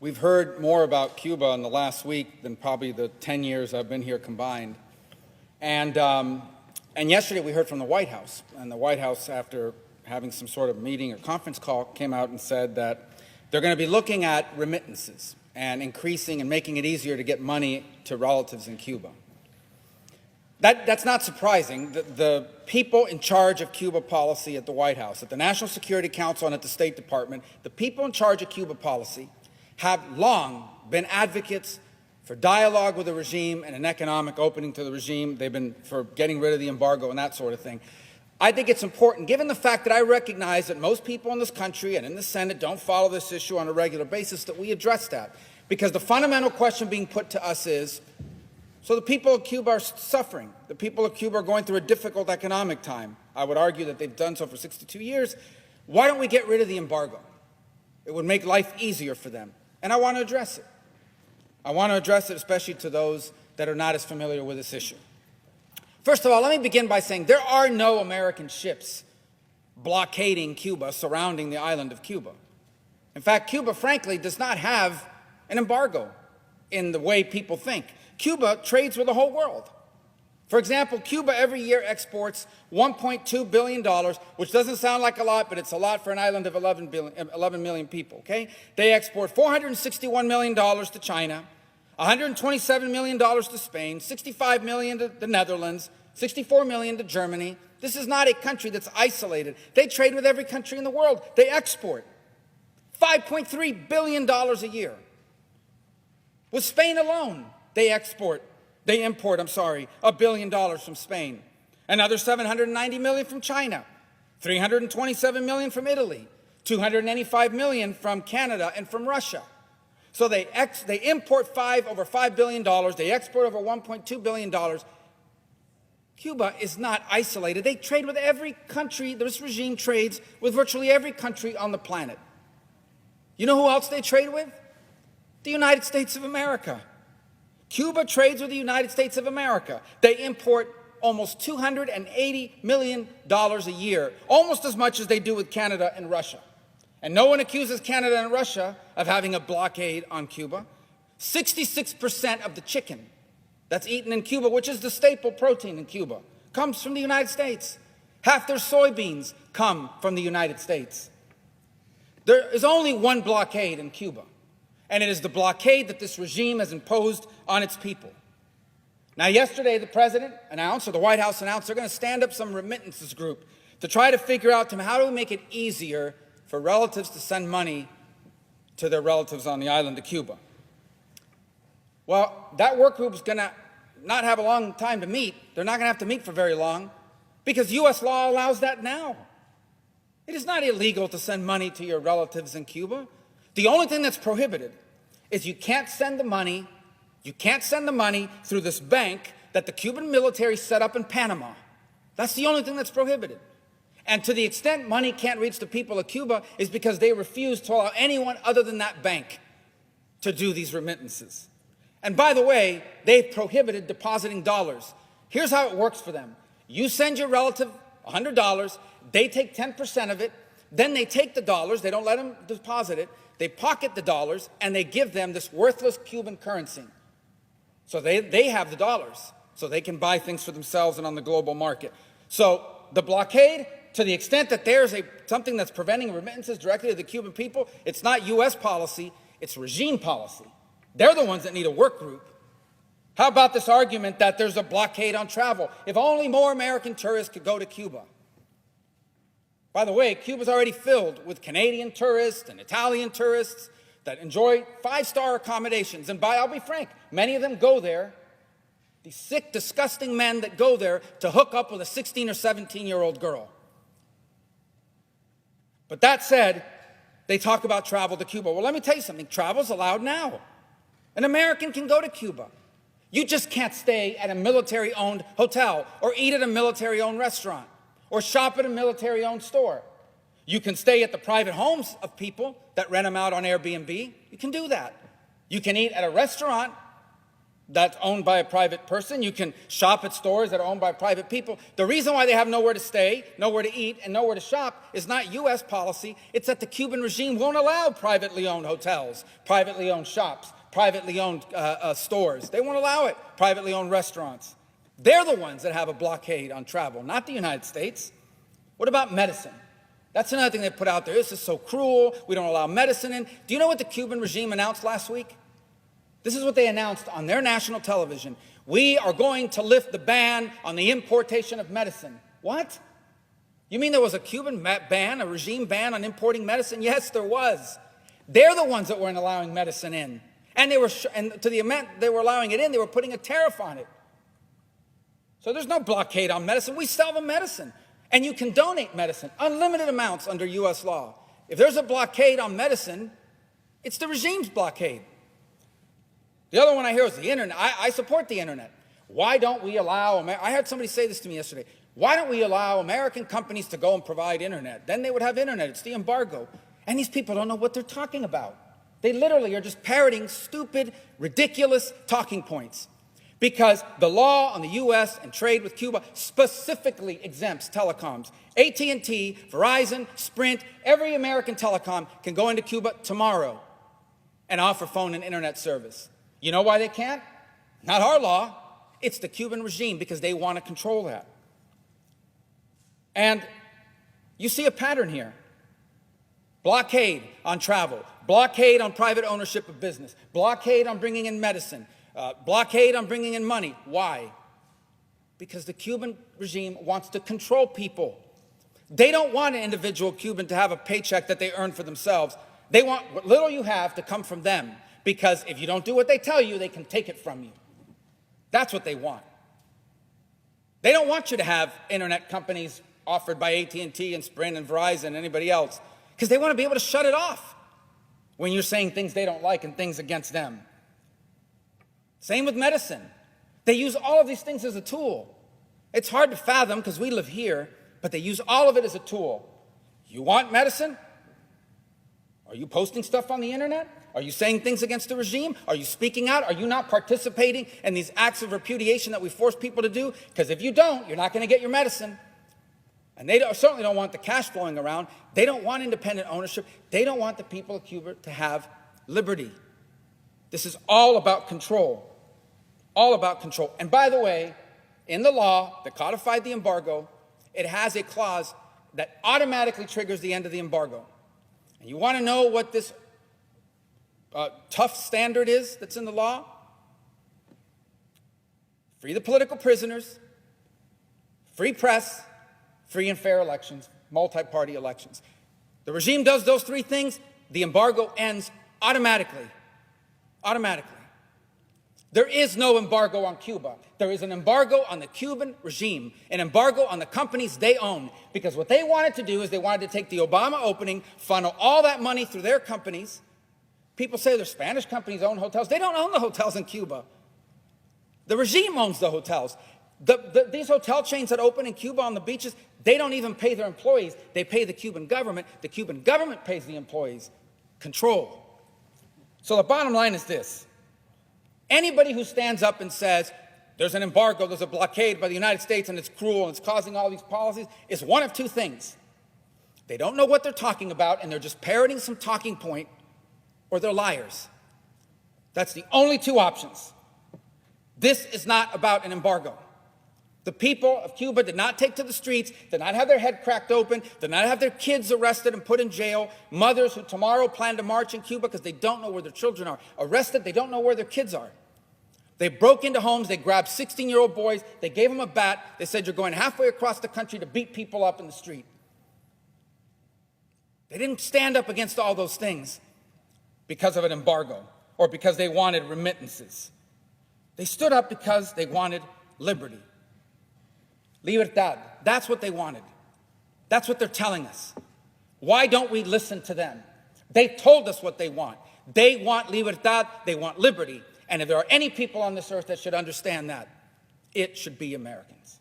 We've heard more about Cuba in the last week than probably the 10 years I've been here combined. And yesterday we heard from the White House. And the White House, after having some sort of meeting or conference call, came out and said that they're going to be looking at remittances and increasing and making it easier to get money to relatives in Cuba. That's not surprising. The people in charge of Cuba policy at the White House, at the National Security Council and at the State Department, the people in charge of Cuba policy have long been advocates for dialogue with the regime and an economic opening to the regime. They've been for getting rid of the embargo and that sort of thing. I think it's important, given the fact that I recognize that most people in this country and in the Senate don't follow this issue on a regular basis, that we address that. Because the fundamental question being put to us is, so the people of Cuba are suffering. The people of Cuba are going through a difficult economic time. I would argue that they've done so for 62 years. Why don't we get rid of the embargo? It would make life easier for them. And I want to address it. I want to address it especially to those that are not as familiar with this issue. First of all, let me begin by saying there are no American ships blockading Cuba, surrounding the island of Cuba. In fact, Cuba, frankly, does not have an embargo in the way people think. Cuba trades with the whole world. For example, Cuba every year exports $1.2 billion, which doesn't sound like a lot, but it's a lot for an island of 11 million people, okay? They export $461 million to China, $127 million to Spain, $65 million to the Netherlands, $64 million to Germany. This is not a country that's isolated. They trade with every country in the world. They export $5.3 billion a year. With Spain alone, they import $1 billion from Spain, another $790 million from China, $327 million from Italy, $285 million from Canada and from Russia. So they import over $5 billion, they export over $1.2 billion. Cuba is not isolated. They trade with every country. This regime trades with virtually every country on the planet. You know who else they trade with? The United States of America. Cuba trades with the United States of America. They import almost $280 million a year, almost as much as they do with Canada and Russia. And no one accuses Canada and Russia of having a blockade on Cuba. 66% of the chicken that's eaten in Cuba, which is the staple protein in Cuba, comes from the United States. Half their soybeans come from the United States. There is only one blockade in Cuba, and it is the blockade that this regime has imposed on its people. Now, yesterday, the president announced, or the White House announced, they're going to stand up some remittances group to try to figure out how do we make it easier for relatives to send money to their relatives on the island of Cuba. Well, that work group is going to not have a long time to meet. They're not going to have to meet for very long because U.S. law allows that now. It is not illegal to send money to your relatives in Cuba. The only thing that's prohibited is you can't send the money through this bank that the Cuban military set up in Panama. That's the only thing that's prohibited. And to the extent money can't reach the people of Cuba is because they refuse to allow anyone other than that bank to do these remittances. And by the way, they've prohibited depositing dollars. Here's how it works for them. You send your relative $100, they take 10% of it, then they take the dollars, they don't let them deposit it, they pocket the dollars, and they give them this worthless Cuban currency. So they have the dollars, so they can buy things for themselves and on the global market. So the blockade, to the extent that there's something that's preventing remittances directly to the Cuban people, it's not U.S. policy, it's regime policy. They're the ones that need a work group. How about this argument that there's a blockade on travel? If only more American tourists could go to Cuba. By the way, Cuba's already filled with Canadian tourists and Italian tourists that enjoy five-star accommodations. And I'll be frank, many of them go there, these sick, disgusting men that go there to hook up with a 16 or 17-year-old girl. But that said, they talk about travel to Cuba. Well, let me tell you something. Travel's allowed now. An American can go to Cuba. You just can't stay at a military-owned hotel or eat at a military-owned restaurant or shop at a military-owned store. You can stay at the private homes of people that rent them out on Airbnb. You can do that. You can eat at a restaurant that's owned by a private person. You can shop at stores that are owned by private people. The reason why they have nowhere to stay, nowhere to eat, and nowhere to shop is not U.S. policy. It's that the Cuban regime won't allow privately owned hotels, privately owned shops, privately owned stores. They won't allow it, privately owned restaurants. They're the ones that have a blockade on travel, not the United States. What about medicine? That's another thing they put out there. This is so cruel. We don't allow medicine in. Do you know what the Cuban regime announced last week? This is what they announced on their national television. We are going to lift the ban on the importation of medicine. What? You mean there was a Cuban ban, a regime ban on importing medicine? Yes, there was. They're the ones that weren't allowing medicine in. And to the amount they were allowing it in, they were putting a tariff on it. So there's no blockade on medicine. We sell them medicine. And you can donate medicine, unlimited amounts under U.S. law. If there's a blockade on medicine, it's the regime's blockade. The other one I hear is the internet. I support the internet. Why don't we allow, I heard somebody say this to me yesterday, why don't we allow American companies to go and provide internet? Then they would have internet. It's the embargo. And these people don't know what they're talking about. They literally are just parroting stupid, ridiculous talking points. Because the law on the U.S. and trade with Cuba specifically exempts telecoms. AT&T, Verizon, Sprint, every American telecom can go into Cuba tomorrow and offer phone and internet service. You know why they can't? Not our law. It's the Cuban regime because they want to control that. And you see a pattern here. Blockade on travel, blockade on private ownership of business, blockade on bringing in medicine, blockade on bringing in money. Why? Because the Cuban regime wants to control people. They don't want an individual Cuban to have a paycheck that they earn for themselves. They want what little you have to come from them. Because if you don't do what they tell you, they can take it from you. That's what they want. They don't want you to have internet companies offered by AT&T and Sprint and Verizon and anybody else, because they want to be able to shut it off when you're saying things they don't like and things against them. Same with medicine. They use all of these things as a tool. It's hard to fathom because we live here, but they use all of it as a tool. You want medicine? Are you posting stuff on the internet? Are you saying things against the regime? Are you speaking out? Are you not participating in these acts of repudiation that we force people to do? Because if you don't, you're not going to get your medicine. And they certainly don't want the cash flowing around. They don't want independent ownership. They don't want the people of Cuba to have liberty. This is all about control. All about control. And by the way, in the law that codified the embargo, it has a clause that automatically triggers the end of the embargo. And you want to know what this tough standard is that's in the law? Free the political prisoners, free press, free and fair elections, multi-party elections. The regime does those three things, the embargo ends automatically. Automatically. There is no embargo on Cuba. There is an embargo on the Cuban regime, an embargo on the companies they own. Because what they wanted to do is they wanted to take the Obama opening, funnel all that money through their companies. People say their Spanish companies own hotels. They don't own the hotels in Cuba. The regime owns the hotels. These hotel chains that open in Cuba on the beaches, they don't even pay their employees. They pay the Cuban government. The Cuban government pays the employees. Control. So the bottom line is this. Anybody who stands up and says, there's an embargo, there's a blockade by the United States, and it's cruel, and it's causing all these policies, is one of two things. They don't know what they're talking about, and they're just parroting some talking point, or they're liars. That's the only two options. This is not about an embargo. The people of Cuba did not take to the streets, did not have their head cracked open, did not have their kids arrested and put in jail, mothers who tomorrow plan to march in Cuba because they don't know where their children are, arrested, they don't know where their kids are. They broke into homes, they grabbed 16-year-old boys, they gave them a bat, they said, you're going halfway across the country to beat people up in the street. They didn't stand up against all those things because of an embargo or because they wanted remittances. They stood up because they wanted liberty. Libertad. That's what they wanted. That's what they're telling us. Why don't we listen to them? They told us what they want. They want libertad. They want liberty. And if there are any people on this earth that should understand that, it should be Americans.